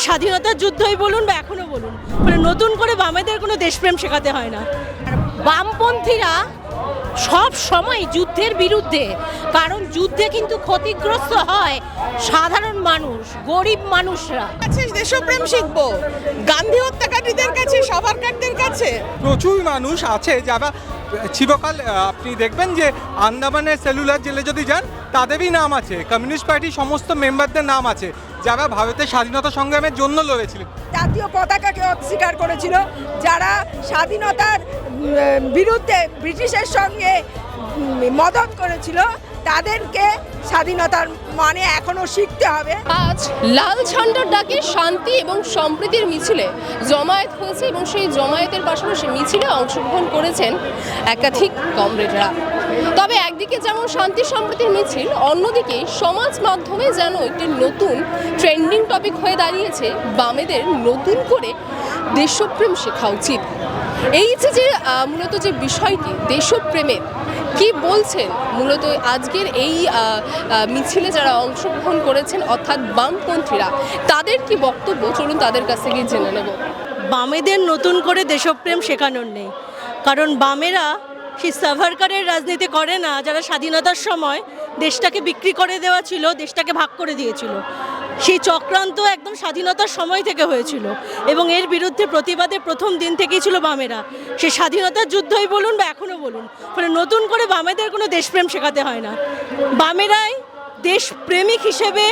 স্বাধীনতার যুদ্ধই বলুন বা এখনো বলুন, মানে নতুন করে বামেদের কোনো দেশপ্রেম শেখাতে হয় না। বামপন্থীরা সব সময় যুদ্ধের বিরুদ্ধে, কারণ যুদ্ধে কিন্তু ক্ষতিগ্রস্ত হয় সাধারণ মানুষ, গরিব মানুষরা। দেশপ্রেম শিখবো গান্ধী হত্যাকারীদের কাছে, সাভারকারদের কাছে। প্রচুর মানুষ আছে যারা চিরকাল আপনি দেখবেন যে আন্দামানের সেলুলার জেলে যদি যান তাদেরই নাম আছে, কমিউনিস্ট পার্টির সমস্ত মেম্বারদের নাম আছে যারা ভারতের স্বাধীনতা সংগ্রামের জন্য লড়েছিলেন। জাতীয় পতাকাকে অস্বীকার করেছিল, যারা স্বাধীনতার বিরুদ্ধে ব্রিটিশের সঙ্গে মদত করেছিল, তাদেরকে স্বাধীনতার মানে এখনো শিখতে হবে। আজ লাল ঝান্ডার ডাকে শান্তি এবং সম্প্রীতির মিছিলে জমায়েত হয়েছে এবং সেই জমায়েতের পাশাপাশি মিছিলে অংশগ্রহণ করেছেন একাধিক কমরেডরা। তবে একদিকে যেমন শান্তি সম্প্রীতির মিছিল, অন্যদিকে সমাজ মাধ্যমে যেন একটি নতুন ট্রেন্ডিং টপিক হয়ে দাঁড়িয়েছে বামেদের নতুন করে দেশপ্রেম শেখা উচিত। এই যে মূলত যে বিষয়টি দেশপ্রেমের, কি বলছেন মূলত আজকের এই মিছিলে যারা অংশগ্রহণ করেছেন অর্থাৎ বামপন্থীরা, তাদের কি বক্তব্য, চলুন তাদের কাছ থেকে জেনে নেব। বামেদের নতুন করে দেশপ্রেম শেখানোর নেই, কারণ বামেরা সেই সাভারকারের রাজনীতি করে না, যারা স্বাধীনতার সময় দেশটাকে বিক্রি করে দেওয়া ছিল, দেশটাকে ভাগ করে দিয়েছিল। সেই চক্রান্ত একদম স্বাধীনতার সময় থেকে হয়েছিল এবং এর বিরুদ্ধে প্রতিবাদে প্রথম দিন থেকেই ছিল বামেরা। সে স্বাধীনতার যুদ্ধই বলুন বা এখনও বলুন, মানে নতুন করে বামেদের কোনো দেশপ্রেম শেখাতে হয় না। বামেরাই দেশপ্রেমিক হিসেবে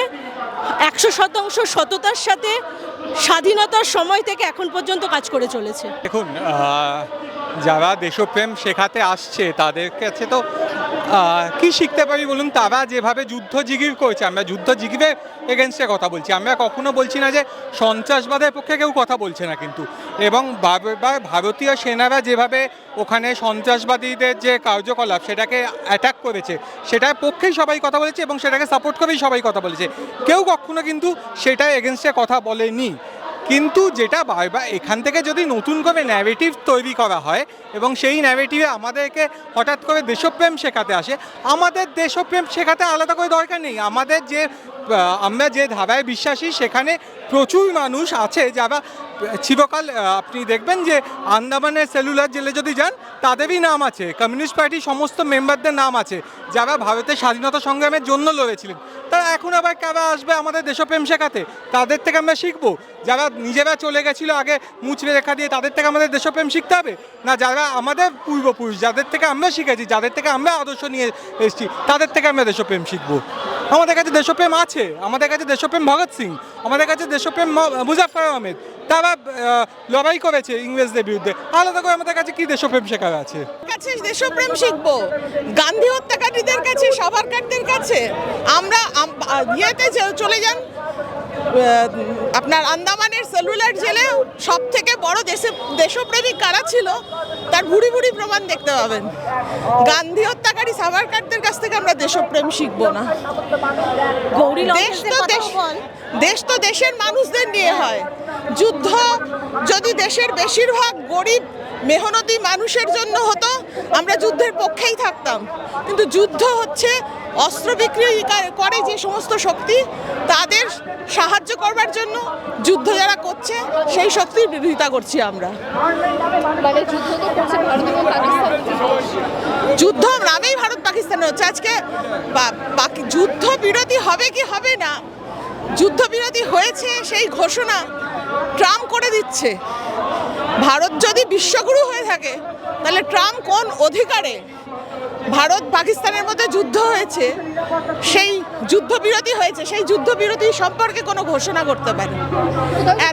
100% সততার সাথে স্বাধীনতার সময় থেকে এখন পর্যন্ত কাজ করে চলেছে। দেখুন, যারা দেশপ্রেম শেখাতে আসছে তাদের কাছে তো কি শিখতে পারি বলুন? তারা যেভাবে যুদ্ধ জিগির করছে, আমরা যুদ্ধ জিগিরে এগেনস্টে কথা বলছি, আমরা কখনো বলছি না যে সন্ত্রাসবাদের পক্ষে কেউ কথা বলছে না কিন্তু। এবং ভারতীয় সেনারা যেভাবে ওখানে সন্ত্রাসবাদীদের যে কার্যকলাপ সেটাকে অ্যাটাক করেছে, সেটার পক্ষেই সবাই কথা বলেছে এবং সেটাকে সাপোর্ট করেই সবাই কথা বলেছে। কেউ কখনো কিন্তু সেটার এগেনস্টে কথা বলেনি। কিন্তু যেটা বারবার এখান থেকে যদি নতুন করে ন্যারেটিভ তৈরি করা হয় এবং সেই ন্যারেটিভে আমাদেরকে হঠাৎ করে দেশপ্রেম শেখাতে আসে, আমাদের দেশপ্রেম শেখাতে আলাদা করে দরকার নেই। আমাদের যে আমরা যে ধারায় বিশ্বাসী সেখানে প্রচুর মানুষ আছে যারা চিরকাল আপনি দেখবেন যে আন্দামানের সেলুলার জেলে যদি যান তাদেরই নাম আছে, কমিউনিস্ট পার্টির সমস্ত মেম্বারদের নাম আছে যারা ভারতের স্বাধীনতা সংগ্রামের জন্য লড়েছিলেন। তারা এখন আবার কারা আসবে আমাদের দেশপ্রেম শেখাতে? তাদের থেকে আমরা শিখবো? যারা নিজেরা চলে গেছিলো আগে মুচড়ে রেখা দিয়ে, তাদের থেকে আমাদের দেশপ্রেম শিখতে হবে না? যারা আমাদের পূর্বপুরুষ, যাদের থেকে আমরা শিখেছি, যাদের থেকে আমরা আদর্শ নিয়ে এসেছি, তাদের থেকে আমরা দেশপ্রেম শিখবো। আমাদের কাছে দেশপ্রেম আছে, আমাদের কাছে দেশপ্রেম ভগৎ সিং, আমাদের কাছে দেশপ্রেম মুজাফফর আহমেদ, তারা লড়াই করেছে ইংরেজদের বিরুদ্ধে। আলাদা করে আমাদের কাছে কি দেশপ্রেম শেখার আছে? দেশপ্রেম শিখবো গান্ধী হত্যাকারীদের কাছে, সাভারকারদের কাছে। আমরা ইয়েতে চলে যান, আপনার আন্দামানের সেলুলার জেলে সব থেকে বড় দেশপ্রেমিক কারা ছিল তার ভুড়ি ভুড়ি প্রমাণ দেখতে পাবেন। গান্ধী হত্যাকারী সাভারকারদের কাছ থেকে আমরা দেশপ্রেম শিখবো না। দেশ তো দেশের মানুষদের নিয়ে হয়। যুদ্ধ যদি দেশের বেশিরভাগ গরিব মেহনতি মানুষের জন্য হতো, আমরা যুদ্ধের পক্ষেই থাকতাম। কিন্তু যুদ্ধ হচ্ছে অস্ত্র বিক্রি করে যে সমস্ত শক্তি, তাদের সাহায্য করবার জন্য যুদ্ধ যারা করছে সেই শক্তির বিরোধিতা করছি আমরা। মানে যুদ্ধ তো করছে ভারত এবং পাকিস্তান, যুদ্ধ নামেই ভারত পাকিস্তান হচ্ছে। আজকে যুদ্ধ বিরতি হবে কি হবে না, যুদ্ধ বিরতি হয়েছে সেই ঘোষণা ট্রাম্প করে দিচ্ছে। ভারত যদি বিশ্বগুরু হয়ে থাকে তাহলে ট্রাম্প কোন অধিকারে ভারত পাকিস্তানের মধ্যে যুদ্ধ হয়েছে, সেই যুদ্ধবিরতি হয়েছে, সেই যুদ্ধবিরতি সম্পর্কে কোনো ঘোষণা করতে পারে?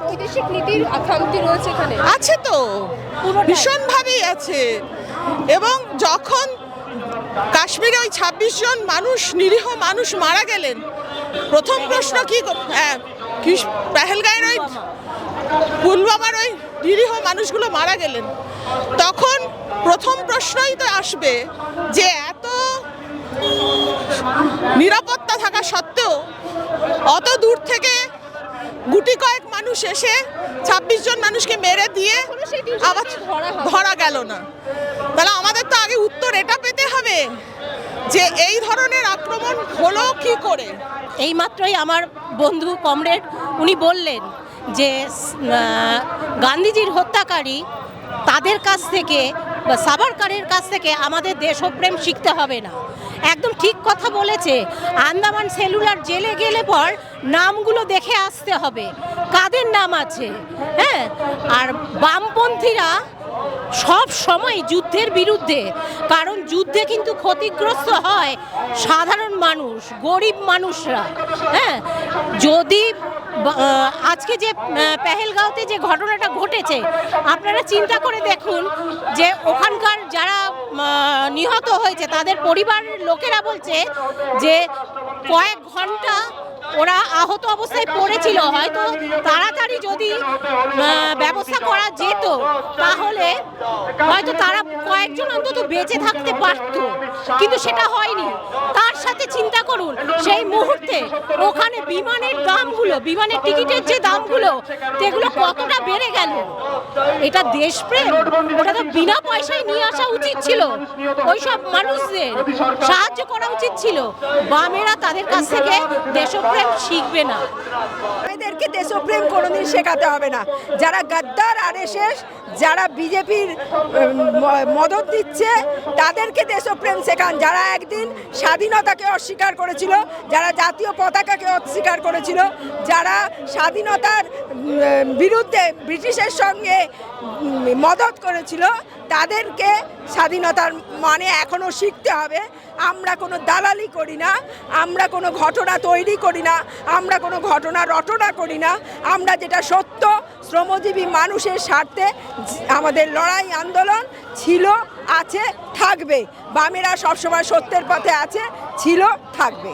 বৈদেশিক নীতির খামতি রয়েছে এখানে, আছে তো, ভীষণভাবেই আছে। এবং যখন কাশ্মীরে ওই 26 জন মানুষ, নিরীহ মানুষ মারা গেলেন, প্রথম প্রশ্ন কি পেহেলগাঁয়ের ওই পুলওয়ামার ওই নিরীহ মানুষগুলো মারা গেলেন, তখন প্রথম প্রশ্নই তো আসবে যে এত নিরাপত্তা থাকা সত্ত্বেও অত দূর থেকে গুটি কয়েক মানুষ এসে 26 জন মানুষকে মেরে দিয়ে আবার ধরা গেল না। তাহলে আমাদের তো আগে উত্তর এটা পেতে হবে যে এই ধরনের আক্রমণ হলো কি করে। এইমাত্রই আমার বন্ধু কমরেড উনি বললেন যে গান্ধীজির হত্যাকারী তাদের কাছ থেকে বা সাভারকারের কাছ থেকে আমাদের দেশপ্রেম শিখতে হবে না। একদম ঠিক কথা বলেছে। আন্দামান সেলুলার জেলে গেলে পর নামগুলো দেখে আসতে হবে কাদের নাম আছে। হ্যাঁ, আর বামপন্থীরা সব সময় যুদ্ধের বিরুদ্ধে, কারণ যুদ্ধে কিন্তু ক্ষতিগ্রস্ত হয় সাধারণ মানুষ, গরিব মানুষরা। হ্যাঁ, যদি আজকে যে পেহেলগাঁওতে যে ঘটনাটা ঘটেছে আপনারা চিন্তা করে দেখুন যে ওখানকার যারা নিহত হয়েছে তাদের পরিবারের লোকেরা বলছে যে কয়েক ঘন্টা ওরা আহত অবস্থায় পড়েছিল, হয়তো তাড়াতাড়ি যদি ব্যবস্থা করা যেত তাহলে হয়তো তারা কয়েকজন অন্তত বেঁচে থাকতে পারত, কিন্তু সেটা হয়নি। তার সাথে চিন্তা করুন সেই মুহূর্তে ওখানে বিমানের দামগুলো, বিমানের টিকিটের যে দামগুলো সেগুলো কতটা বেড়ে গেল। এটা দেশপ্রেম? ওটা তো বিনা পয়সায় নিয়ে আসা উচিত ছিল, ওইসব মানুষদের সাহায্য করা উচিত ছিল। বামেরা তাদের কাছ থেকে দেশপ্রেম শিখবে না। এদেরকে দেশপ্রেম কোনোদিন শেখাতে হবে না। যারা গাদ্দার আরএসএস, যারা বিজেপির মদত দিচ্ছে তাদেরকে দেশপ্রেম শেখান। যারা একদিন স্বাধীনতাকে অস্বীকার করেছিল, যারা জাতীয় পতাকাকে অস্বীকার করেছিল, যারা স্বাধীনতার বিরুদ্ধে ব্রিটিশের সঙ্গে মদত করেছিল, তাদেরকে স্বাধীনতার মানে এখনও শিখতে হবে। আমরা কোনো দালালি করি না, আমরা কোনো ঘটনা তৈরি করি না, আমরা কোনো ঘটনা রটনা করি না। আমরা যেটা সত্য, শ্রমজীবী মানুষের স্বার্থে আমাদের লড়াই আন্দোলন ছিল, আছে, থাকবে। বামেরা সবসময় সত্যের পথে আছে, ছিল, থাকবে।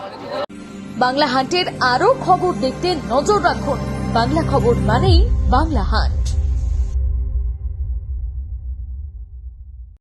বাংলা হান্টের আরও খবর দেখতে নজর রাখুন। বাংলা খবর মানেই বাংলা হান্ট।